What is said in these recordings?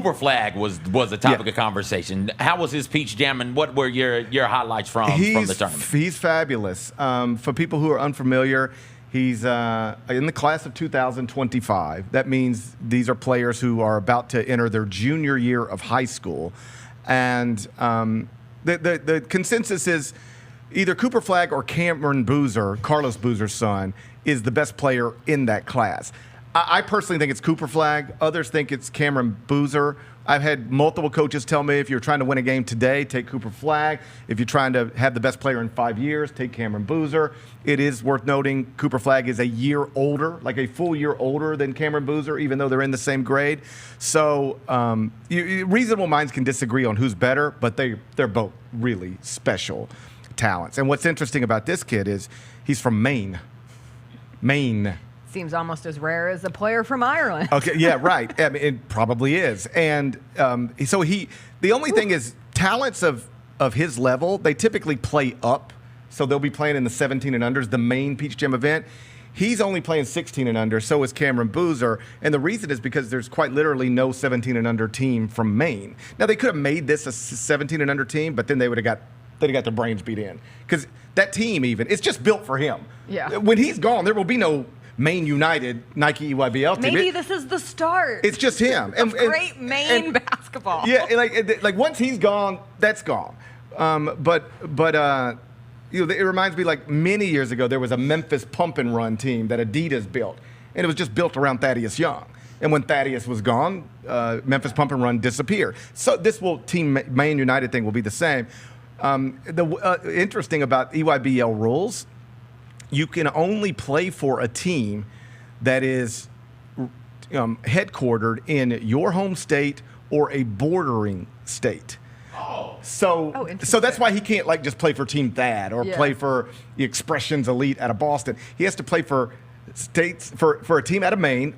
Cooper Flagg was a topic of conversation. How was his peach jam, and what were your highlights from the tournament? He's fabulous. For people who are unfamiliar, he's in the class of 2025. That means these are players who are about to enter their junior year of high school. And the consensus is either Cooper Flagg or Cameron Boozer, Carlos Boozer's son, is the best player in that class. I personally think it's Cooper Flagg. Others think it's Cameron Boozer. I've had multiple coaches tell me if you're trying to win a game today, take Cooper Flagg. If you're trying to have the best player in 5 years, take Cameron Boozer. It is worth noting Cooper Flagg is a year older, like a full year older than Cameron Boozer, even though they're in the same grade. So reasonable minds can disagree on who's better, but they're both really special talents. And what's interesting about this kid is he's from Maine. Maine. Seems almost as rare as a player from Ireland. Okay, yeah, right. I mean, it probably is. And so the only thing is talents of his level, they typically play up. So they'll be playing in the 17 and unders, the main Peach Jam event. He's only playing 16 and under, so is Cameron Boozer. And the reason is because there's quite literally no 17 and under team from Maine. Now, they could have made this a 17 and under team, but then they'd have got their brains beat in. Because that team even, it's just built for him. Yeah. When he's gone, there will be no Maine United Nike EYBL team. Maybe this is the start. It's just him. Of great Maine basketball. Yeah, like once he's gone, that's gone. But it reminds me, like many years ago, there was a Memphis Pump and Run team that Adidas built, and it was just built around Thaddeus Young. And when Thaddeus was gone, Memphis Pump and Run disappeared. So this team Maine United thing will be the same. Interesting about EYBL rules, you can only play for a team that is headquartered in your home state or a bordering state. So that's why he can't just play for Team Thad or play for the Expressions Elite out of Boston. He has to play for states for a team out of Maine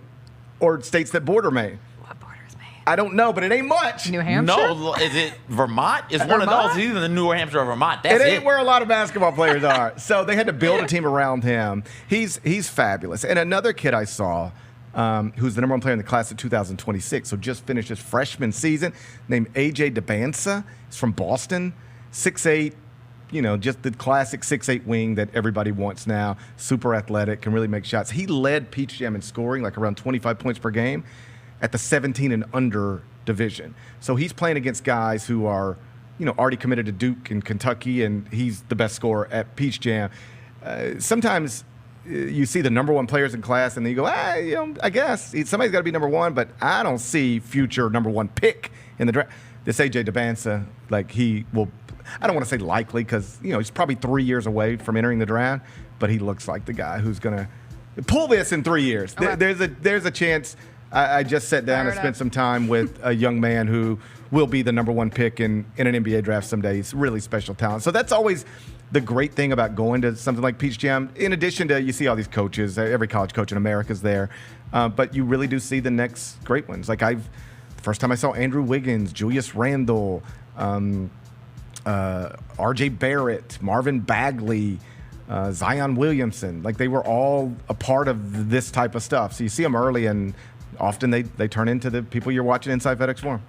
or states that border Maine. What borders Maine? I don't know, but it ain't much. New Hampshire? No, is it Vermont? It's one of those. Either the New Hampshire or Vermont. That's it ain't where a lot of basketball players are. So they had to build a team around him. He's fabulous. And another kid I saw, who's the number one player in the class of 2026, so just finished his freshman season, named AJ DeBansa. He's from Boston, 6'8", just the classic 6'8" wing that everybody wants now. Super athletic, can really make shots. He led Peach Jam in scoring, like around 25 points per game at the 17 and under division. So he's playing against guys who are, already committed to Duke and Kentucky, and he's the best scorer at Peach Jam. Sometimes you see the number one players in class, and then you go, I guess somebody's got to be number one, but I don't see future number one pick in the draft. This AJ DeBansa, he will, I don't want to say likely because, he's probably 3 years away from entering the draft, but he looks like the guy who's going to pull this in 3 years. Okay. There's a chance. I just sat down and spent some time with a young man who will be the number one pick in an NBA draft someday. He's really special talent. So that's always the great thing about going to something like Peach Jam. In addition to, you see all these coaches, every college coach in America is there, but you really do see the next great ones. First time I saw Andrew Wiggins, Julius Randle, R.J. Barrett, Marvin Bagley, Zion Williamson. They were all a part of this type of stuff. So you see them early, and often they turn into the people you're watching inside FedEx Forum.